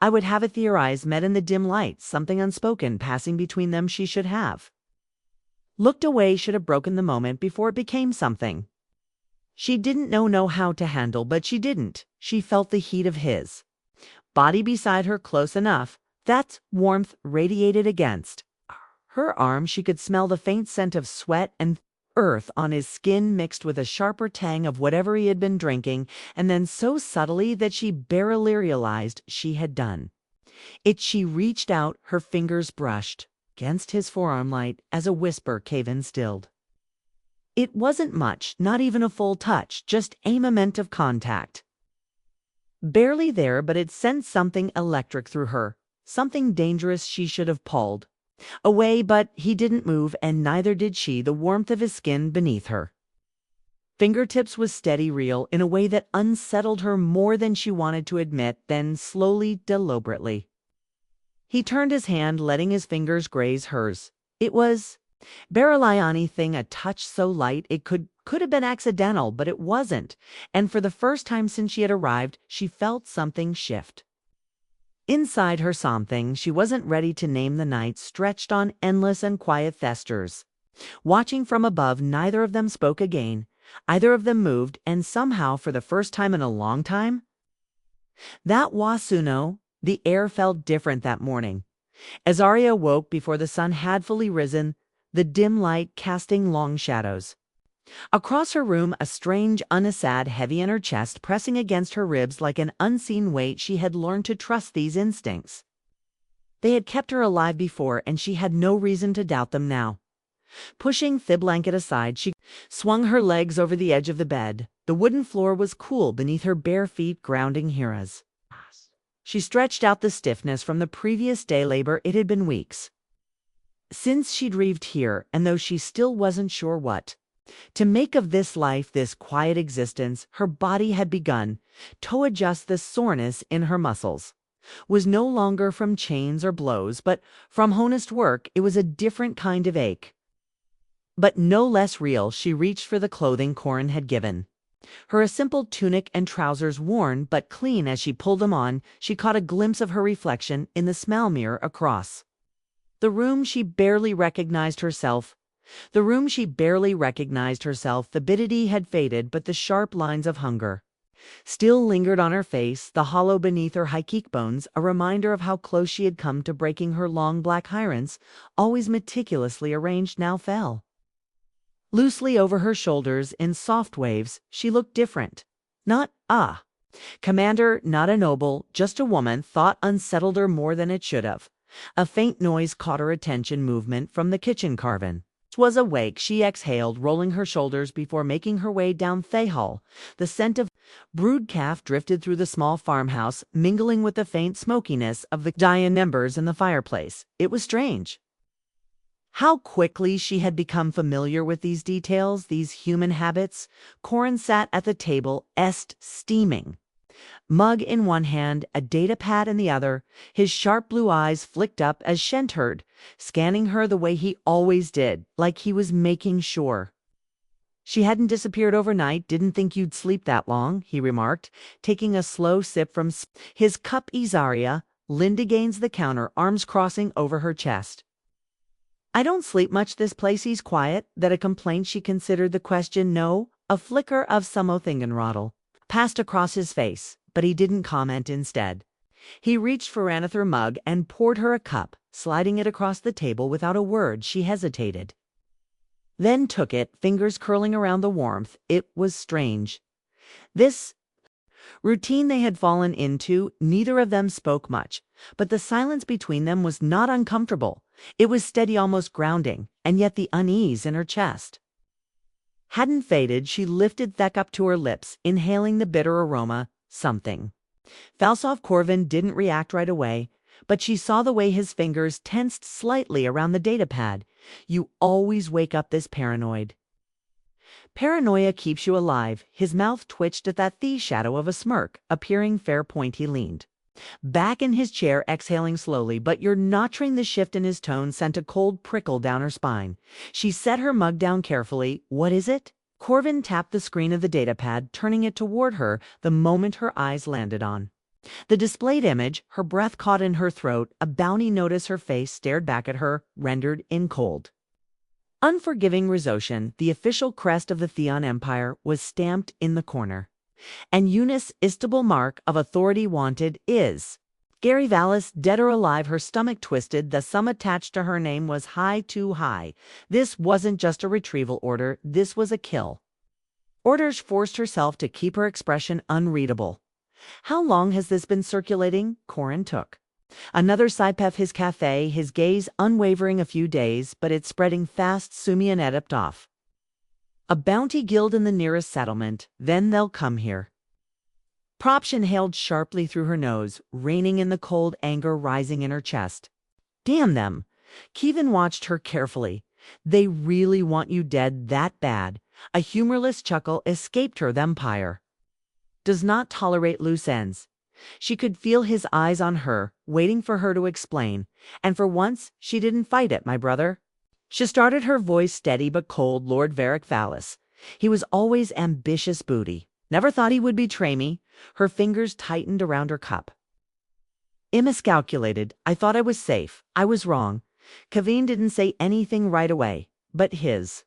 Speaker 1: "I would have it their eyes met in the dim light, something unspoken passing between them. She should have looked away, should have broken the moment before it became something she didn't know how to handle, but she didn't. She felt the heat of his body beside her, close enough. That warmth radiated against her arm. She could smell the faint scent of sweat and earth on his skin, mixed with a sharper tang of whatever he had been drinking, and then so subtly that she barely realized she had done it. She reached out, her fingers brushed against his forearm, light as a whisper, cave in stilled. It wasn't much, not even a full touch, just a moment of contact. Barely there, but it sent something electric through her, something dangerous. She should have pulled away, but he didn't move, and neither did she. The warmth of his skin beneath her fingertips was steady, real, in a way that unsettled her more than she wanted to admit. Then slowly, deliberately, he turned his hand, letting his fingers graze hers. It was Baraliani thing, a touch so light it could have been accidental, but it wasn't. And for the first time since she had arrived, she felt something shift inside her, something she wasn't ready to name. The night stretched on, endless and quiet. Thesters watching from above. Neither of them spoke again. Either of them moved, and somehow, for the first time in a long time, that Wasuno, the air felt different that morning. As Arya woke before the sun had fully risen, the dim light casting long shadows across her room, a strange unassad heavy in her chest, pressing against her ribs like an unseen weight. She had learned to trust these instincts. They had kept her alive before, and she had no reason to doubt them now. Pushing the blanket aside, she swung her legs over the edge of the bed. The wooden floor was cool beneath her bare feet, grounding Hera's. She stretched out the stiffness from the previous day labor. It had been weeks since she'd reaved here, and though she still wasn't sure what to make of this life, this quiet existence, her body had begun to adjust. The soreness in her muscles was no longer from chains or blows, but from honest work. It was a different kind of ache, but no less real. She reached for the clothing Corin had given her, a simple tunic and trousers, worn but clean. As she pulled them on, she caught a glimpse of her reflection in the smell mirror across the room. She barely recognized herself. The biddity had faded, but the sharp lines of hunger still lingered on her face. The hollow beneath her high cheekbones, a reminder of how close she had come to breaking her long black hirons, always meticulously arranged, now fell loosely over her shoulders in soft waves. She looked different. Not a commander, not a noble, just a woman. Thought unsettled her more than it should have. A faint noise caught her attention, movement from the kitchen. Carvin was awake. She exhaled, rolling her shoulders before making her way down the hall. The scent of brewed calf drifted through the small farmhouse, mingling with the faint smokiness of the dying embers in the fireplace. It was strange How quickly she had become familiar with these details, these human habits. Corin sat at the table, steaming. Mug in one hand, a data pad in the other, his sharp blue eyes flicked up as Shent heard, scanning her the way he always did, like he was making sure. She hadn't disappeared overnight, didn't think you'd sleep that long, he remarked, taking a slow sip from his cup. Isaria, Linda gains the counter, arms crossing over her chest. I don't sleep much this place, he's quiet. That a complaint? She considered the question. No, a flicker of Somothingenrodel passed across his face, but he didn't comment. Instead, he reached for Ranather mug and poured her a cup, sliding it across the table without a word. She hesitated, then took it, fingers curling around the warmth. It was strange. This routine they had fallen into, neither of them spoke much, but the silence between them was not uncomfortable. It was steady, almost grounding, and yet the unease in her chest hadn't faded. She lifted Thek up to her lips, inhaling the bitter aroma. Something. Falsov Corvin didn't react right away, but she saw the way his fingers tensed slightly around the datapad. You always wake up this paranoid. Paranoia keeps you alive. His mouth twitched at that shadow of a smirk, appearing fair point. He leaned back in his chair, exhaling slowly, but your notching. The shift in his tone sent a cold prickle down her spine. She set her mug down carefully. What is it? Corvin tapped the screen of the datapad, turning it toward her the moment her eyes landed on the displayed image. Her breath caught in her throat, a bounty notice. Her face stared back at her, rendered in cold, unforgiving resolution. The official crest of the Theon Empire was stamped in the corner. And Eunice Istable mark of authority wanted is Gary Vallis, dead or alive. Her stomach twisted. The sum attached to her name was high, too high. This wasn't just a retrieval order, this was a kill. Orders forced herself to keep her expression unreadable. How long has this been circulating? Corin took another sip of his cafe, his gaze unwavering. A few days, but it's spreading fast. Sumian edipped off a bounty guild in the nearest settlement. Then they'll come here. Propsh inhaled sharply through her nose, reining in the cold anger rising in her chest. Damn them. Kevin watched her carefully. They really want you dead that bad. A humorless chuckle escaped her. The Empire does not tolerate loose ends. She could feel his eyes on her, waiting for her to explain, and for once she didn't fight it. My brother. She started, her voice steady but cold. Lord Varric Vallis. He was always ambitious booty. Never thought he would betray me. Her fingers tightened around her cup. I miscalculated. I thought I was safe. I was wrong. Kevin didn't say anything right away, but his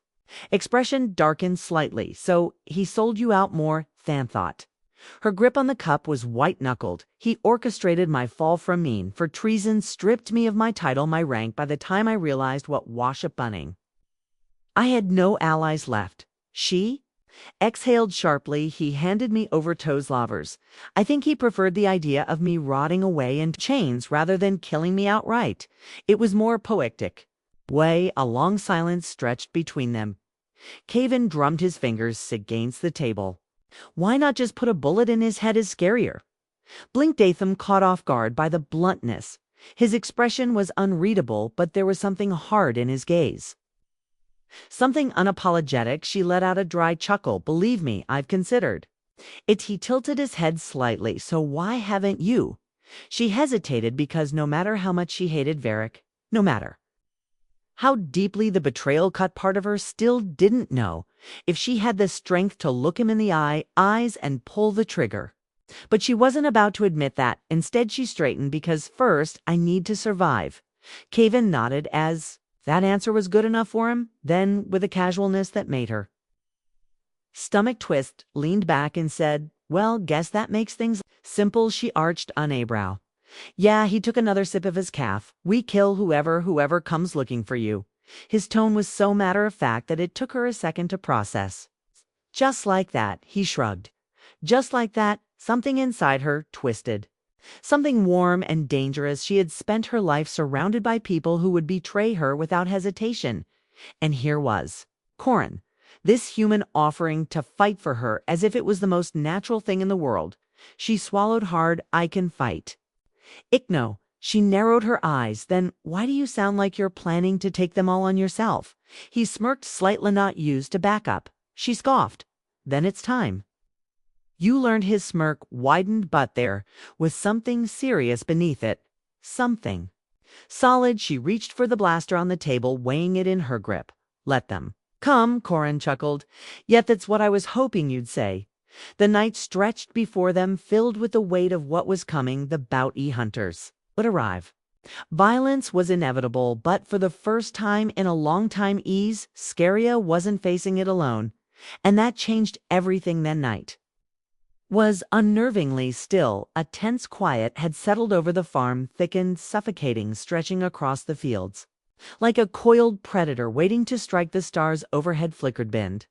Speaker 1: expression darkened slightly. So he sold you out more than thought. Her grip on the cup was white-knuckled. He orchestrated my fall from mean, for treason, stripped me of my title, my rank. By the time I realized what washup bunning, I had no allies left. She exhaled sharply. He handed me over Toes Lovers. I think he preferred the idea of me rotting away in chains rather than killing me outright. It was more poetic. Way, a long silence stretched between them. Kevin drummed his fingers against the table. Why not just put a bullet in his head? Is scarier. Blink Datham, caught off guard by the bluntness. His expression was unreadable, but there was something hard in his gaze. Something unapologetic. She let out a dry chuckle. Believe me, I've considered it. He tilted his head slightly. So why haven't you? She hesitated because no matter how much she hated Varric, no matter how deeply the betrayal cut, part of her still didn't know if she had the strength to look him in the eyes and pull the trigger. But she wasn't about to admit that. Instead, she straightened. Because first, I need to survive. Kevin nodded as that answer was good enough for him, then, with a casualness that made her stomach twist, leaned back and said, well, guess that makes things simple. She arched an eyebrow. Yeah, he took another sip of his caf. We kill whoever comes looking for you. His tone was so matter-of-fact that it took her a second to process. Just like that, he shrugged. Just like that, something inside her twisted. Something warm and dangerous. She had spent her life surrounded by people who would betray her without hesitation. And here was Corin, this human, offering to fight for her as if it was the most natural thing in the world. She swallowed hard. I can fight. Ichno, She narrowed her eyes. Then, why do you sound like you're planning to take them all on yourself? He smirked, slightly not used to back up. She scoffed. Then it's time. You learned. His smirk widened, but there was something serious beneath it. Something solid. She reached for the blaster on the table, weighing it in her grip. Let them come, Corin chuckled. Yet that's what I was hoping you'd say. The night stretched before them, filled with the weight of what was coming. The bounty hunters would arrive. Violence was inevitable, but for the first time in a long time, Scaria wasn't facing it alone. And that changed everything. That night was unnervingly still. A tense quiet had settled over the farm, thickened, suffocating, stretching across the fields. Like a coiled predator waiting to strike, the stars overhead flickered, bent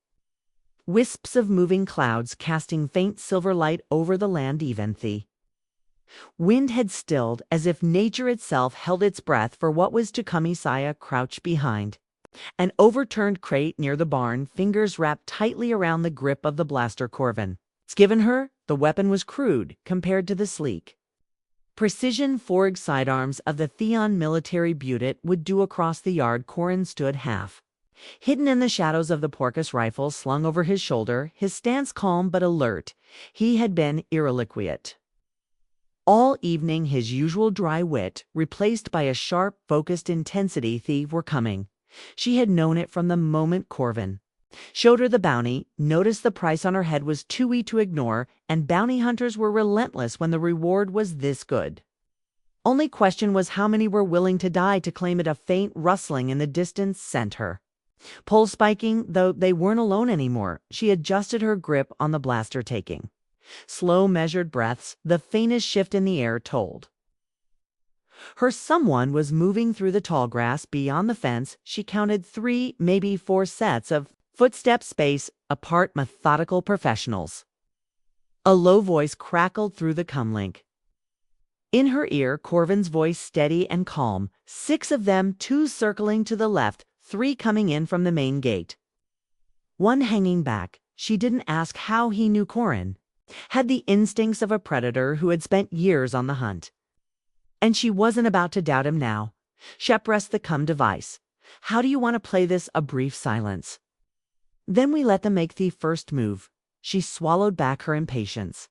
Speaker 1: wisps of moving clouds casting faint silver light over the land. Even the wind had stilled, as if nature itself held its breath for what was to come. Isaiah crouched behind an overturned crate near the barn, fingers wrapped tightly around the grip of the blaster Corvin had given her. The weapon was crude compared to the sleek precision forged sidearms of the Theon military butte would do across the yard. Corin stood half hidden in the shadows of the Porcus rifle slung over his shoulder, his stance calm but alert. He had been irreliquiate all evening, his usual dry wit replaced by a sharp, focused intensity. Thieves were coming. She had known it from the moment Corvin showed her the bounty, noticed the price on her head was too easy to ignore, and bounty hunters were relentless when the reward was this good. Only question was how many were willing to die to claim it. A faint rustling in the distance sent her pulse spiking, though they weren't alone anymore. She adjusted her grip on the blaster, taking slow, measured breaths. The faintest shift in the air told her someone was moving through the tall grass beyond the fence. She counted 3, maybe 4 sets of footsteps space apart. Methodical professionals. A low voice crackled through the comlink. In her ear, Corvin's voice steady and calm. 6 of them, 2 circling to the left, 3 coming in from the main gate, 1 hanging back. She didn't ask how he knew. Corin had the instincts of a predator who had spent years on the hunt. And she wasn't about to doubt him now. She pressed the come device. How do you want to play this? A brief silence. Then we let them make the first move. She swallowed back her impatience.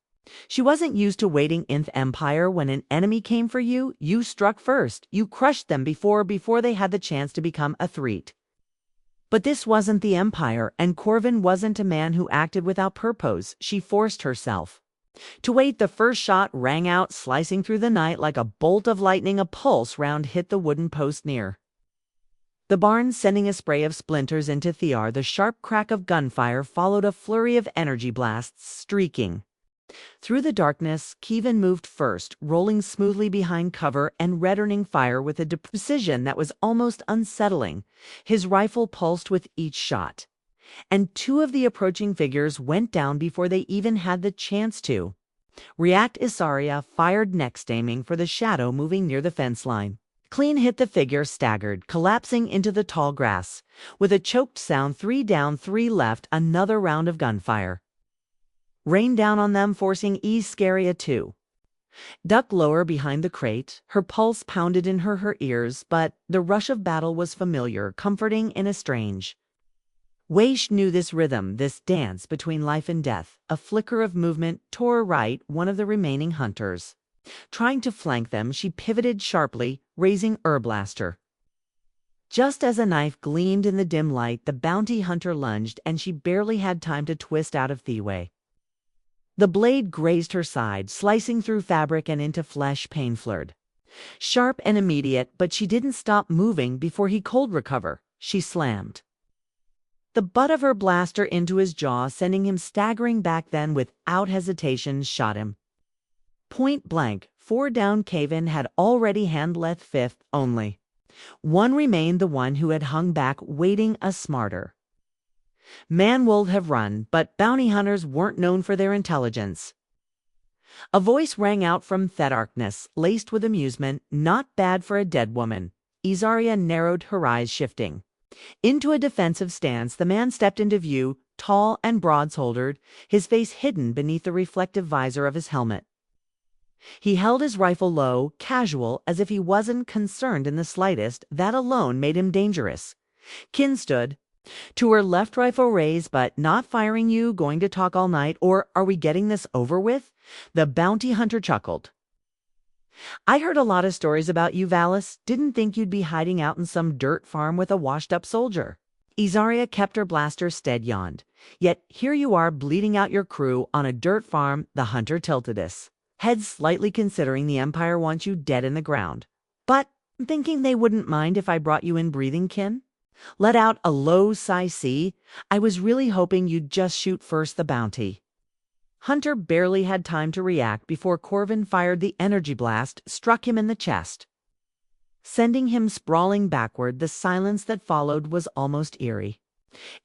Speaker 1: She wasn't used to waiting in the Empire. When an enemy came for you, you struck first. You crushed them before they had the chance to become a threat. But this wasn't the Empire, and Corvin wasn't a man who acted without purpose. She forced herself to wait. The first shot rang out, slicing through the night like a bolt of lightning. A pulse round hit the wooden post near the barn, sending a spray of splinters into Thear. The sharp crack of gunfire followed a flurry of energy blasts, streaking through the darkness. Kevin moved first, rolling smoothly behind cover and returning fire with a precision that was almost unsettling. His rifle pulsed with each shot, and 2 of the approaching figures went down before they even had the chance to react. Isaria fired next, aiming for the shadow moving near the fence line. Clean hit. The figure staggered, collapsing into the tall grass. With a choked sound, 3 down, 3 left. Another round of gunfire rained down on them, forcing Scaria to duck lower behind the crate. Her pulse pounded in her ears, but the rush of battle was familiar, comforting in a strange way. She knew this rhythm, this dance between life and death. A flicker of movement tore right. One of the remaining hunters trying to flank them. She pivoted sharply, raising her blaster. Just as a knife gleamed in the dim light, the bounty hunter lunged, and she barely had time to twist out of the way. The blade grazed her side, slicing through fabric and into flesh. Pain flirted, sharp and immediate, but she didn't stop moving before he could recover. She slammed the butt of her blaster into his jaw, sending him staggering back. Then, without hesitation, shot him point blank. 4 down. Kevin had already handled 5th. Only 1 remained, the one who had hung back, waiting. A smarter man would have run, but bounty hunters weren't known for their intelligence. A voice rang out from the darkness, laced with amusement. Not bad for a dead woman. Isaria narrowed her eyes, shifting into a defensive stance. The man stepped into view, tall and broad-shouldered, his face hidden beneath the reflective visor of his helmet. He held his rifle low, casual, as if he wasn't concerned in the slightest. That alone made him dangerous. Kin stood. To her left, rifle raised, but not firing. You going to talk all night, or are we getting this over with? The bounty hunter chuckled. I heard a lot of stories about you, Valis. Didn't think you'd be hiding out in some dirt farm with a washed-up soldier. Isaria kept her blaster stead, yawned. Yet here you are bleeding out your crew on a dirt farm. The hunter tilted his head slightly, considering the Empire wants you dead in the ground. But thinking they wouldn't mind if I brought you in breathing, Kin. Let out a low sigh. I was really hoping you'd just shoot first. The bounty hunter barely had time to react before Corvin fired the energy blast, struck him in the chest, sending him sprawling backward. The silence that followed was almost eerie.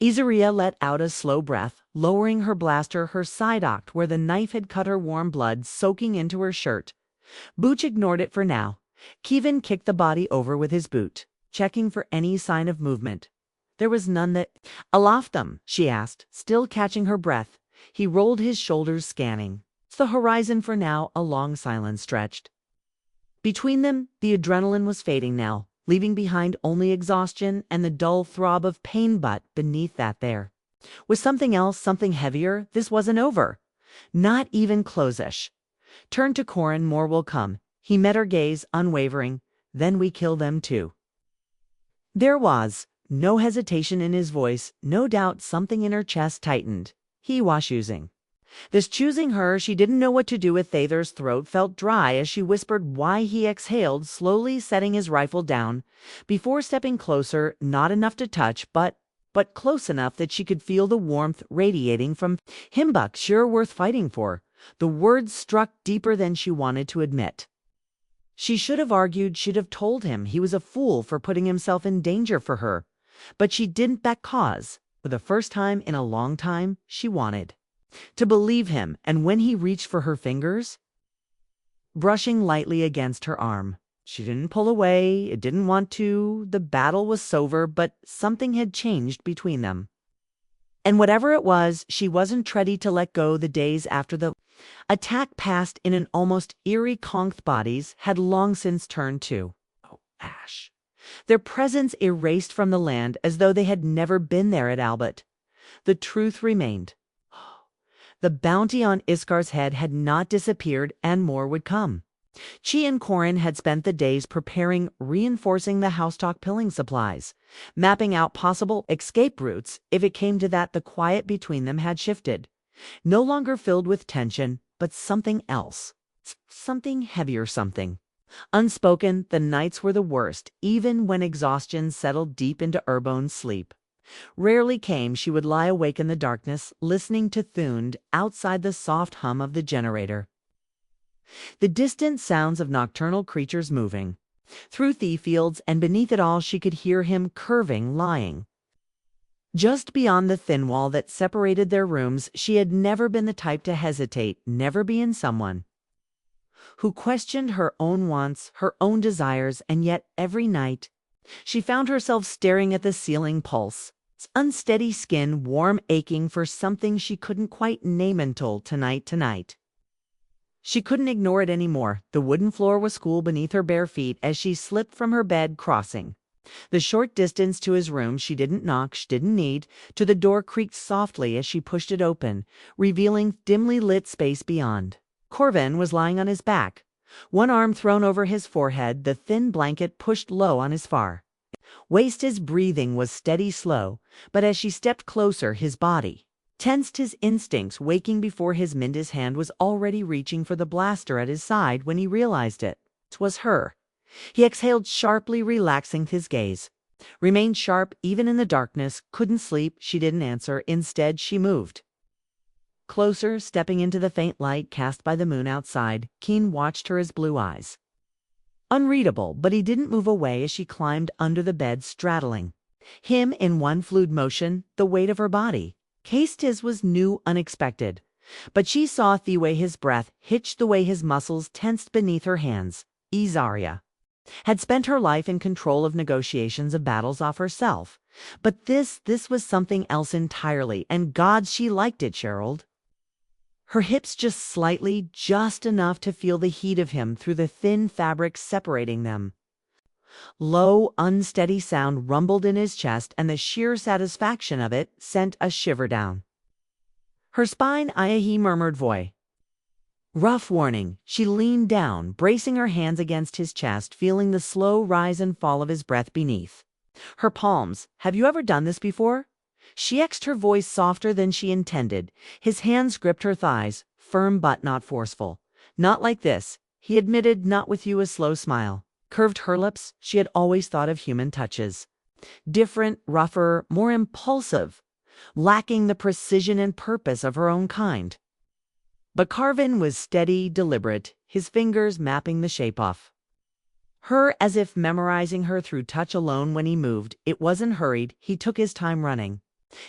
Speaker 1: Isaria let out a slow breath, lowering her blaster, her side ocked where the knife had cut her, warm blood soaking into her shirt. Booch ignored it for now. Kevin kicked the body over with his boot, checking for any sign of movement. There was none. That aloft them, she asked, still catching her breath. He rolled his shoulders, scanning the horizon for now. A long silence stretched between them. The adrenaline was fading now, leaving behind only exhaustion and the dull throb of pain. But beneath that there was something else, something heavier. This wasn't over. Not even close-ish. Turn to Corin, more will come. He met her gaze, unwavering. Then we kill them too. There was no hesitation in his voice, no doubt. Something in her chest tightened. He was choosing. This choosing her. She didn't know what to do with. Thader's throat felt dry as she whispered why. He exhaled, slowly setting his rifle down before stepping closer. Not enough to touch, but close enough that she could feel the warmth radiating from him. Buck, sure worth fighting for. The words struck deeper than she wanted to admit. She should have argued, should have told him he was a fool for putting himself in danger for her. But she didn't. Because, for the first time in a long time, she wanted to believe him. And when he reached for her fingers, brushing lightly against her arm, she didn't pull away. It didn't want to. The battle was over, but something had changed between them. And whatever it was, she wasn't ready to let go. The days after the attack passed in an almost eerie calm. Bodies had long since turned to ash, their presence erased from the land as though they had never been there. At Albert, the truth remained. The bounty on Iskar's head had not disappeared, and more would come. Chi and Corin had spent the days preparing, reinforcing the housestock pilling supplies, mapping out possible escape routes. If it came to that, the quiet between them had shifted. No longer filled with tension, but something else. Something heavier, something unspoken. The nights were the worst, even when exhaustion settled deep into Urbone's sleep. Rarely came. She would lie awake in the darkness, listening to Thund outside, the soft hum of the generator, the distant sounds of nocturnal creatures moving through the fields, and beneath it all she could hear him curving, lying just beyond the thin wall that separated their rooms. She had never been the type to hesitate, never been someone who questioned her own wants, her own desires, and yet every night she found herself staring at the ceiling, pulse, unsteady skin, warm, aching for something she couldn't quite name until tonight. She couldn't ignore it anymore. The wooden floor was cool beneath her bare feet as she slipped from her bed, crossing the short distance to his room. She didn't knock, she didn't need to. The door creaked softly as she pushed it open, revealing dimly lit space beyond. Corvin was lying on his back, one arm thrown over his forehead, the thin blanket pushed low on his far waist. His breathing was steady, slow, but as she stepped closer, his body tensed, his instincts waking before his Minda's hand was already reaching for the blaster at his side. When he realized it was her, he exhaled sharply, relaxing his gaze. Remained sharp even in the darkness. Couldn't sleep. She didn't answer. Instead, she moved closer, stepping into the faint light cast by the moon outside. Keen watched her, his blue eyes unreadable, but he didn't move away as she climbed under the bed, straddling him in one fluid motion. The weight of her body cased his was new, unexpected, but she saw the way his breath hitched, the way his muscles tensed beneath her hands. Isaria had spent her life in control of negotiations, of battles off herself, but this was something else entirely, and God, she liked it. Gerald her hips just slightly, just enough to feel the heat of him through the thin fabric separating them. Low, unsteady sound rumbled in his chest, and the sheer satisfaction of it sent a shiver down her spine. He murmured, "Voy." Rough warning. She leaned down, bracing her hands against his chest, feeling the slow rise and fall of his breath beneath her palms. "Have you ever done this before?" She exed, her voice softer than she intended. His hands gripped her thighs, firm but not forceful. "Not like this," he admitted. "Not with you." A slow smile curved her lips. She had always thought of human touches different, rougher, more impulsive, lacking the precision and purpose of her own kind. But Carvin was steady, deliberate, his fingers mapping the shape off her, as if memorizing her through touch alone. When he moved, it wasn't hurried. He took his time, running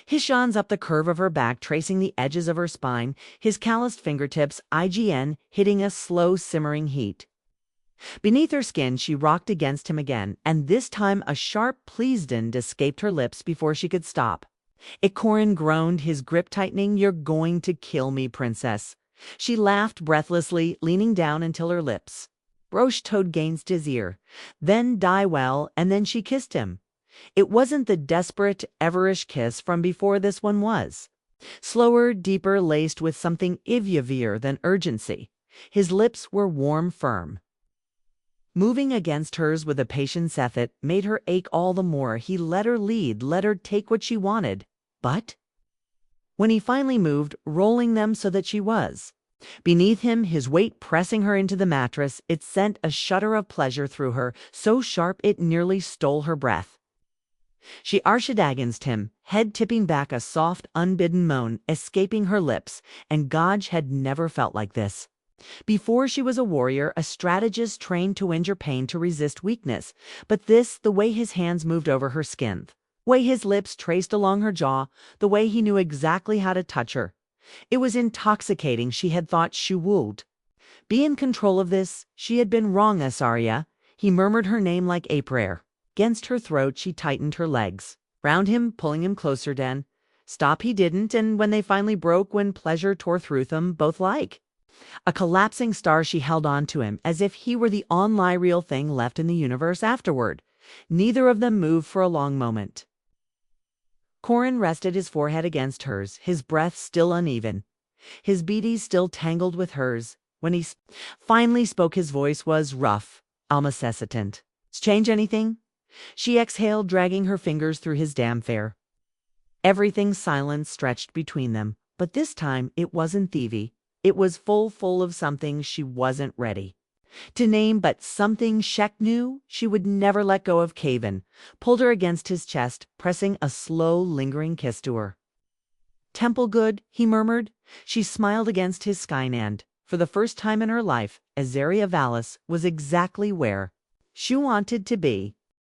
Speaker 1: his hands up the curve of her back, tracing the edges of her spine, his calloused fingertips, hitting a slow, simmering heat beneath her skin. She rocked against him again, and this time a sharp "pleased" escaped her lips before she could stop. Corin groaned, his grip tightening. "You're going to kill me, princess." She laughed breathlessly, leaning down until her lips brushed against his ear. "Then die well," and then she kissed him. It wasn't the desperate, everish kiss from before. This one was slower, deeper, laced with something heavier than urgency. His lips were warm, firm, moving against hers with a patience that made her ache all the more. He let her lead, let her take what she wanted. But when he finally moved, rolling them so that she was beneath him, his weight pressing her into the mattress, it sent a shudder of pleasure through her, so sharp it nearly stole her breath. She arched against him, head tipping back, a soft, unbidden moan escaping her lips, and Gaj had never felt like this. Before, she was a warrior, a strategist trained to endure pain, to resist weakness. But this, the way his hands moved over her skin, the way his lips traced along her jaw, the way he knew exactly how to touch her. It was intoxicating. She had thought she would be in control of this. She had been wrong. "Asaria." He murmured her name like a prayer. Against her throat, she tightened her legs round him, pulling him closer. "Den stop." He didn't, and when they finally broke, when pleasure tore through them both like a collapsing star, she held on to him as if he were the only real thing left in the universe. Afterward, neither of them moved for a long moment. Corin rested his forehead against hers, his breath still uneven, his beaties still tangled with hers. When he finally spoke, his voice was rough, almost hesitant. "Change anything?" She exhaled, dragging her fingers through his damp hair. Everything silent stretched between them, but this time it wasn't thievy. It was full of something she wasn't ready to name, but something Shek knew she would never let go of. Caven pulled her against his chest, pressing a slow, lingering kiss to her temple. "Good," he murmured. She smiled against his skin, and for the first time in her life, Azaria Vallis was exactly where she wanted to be.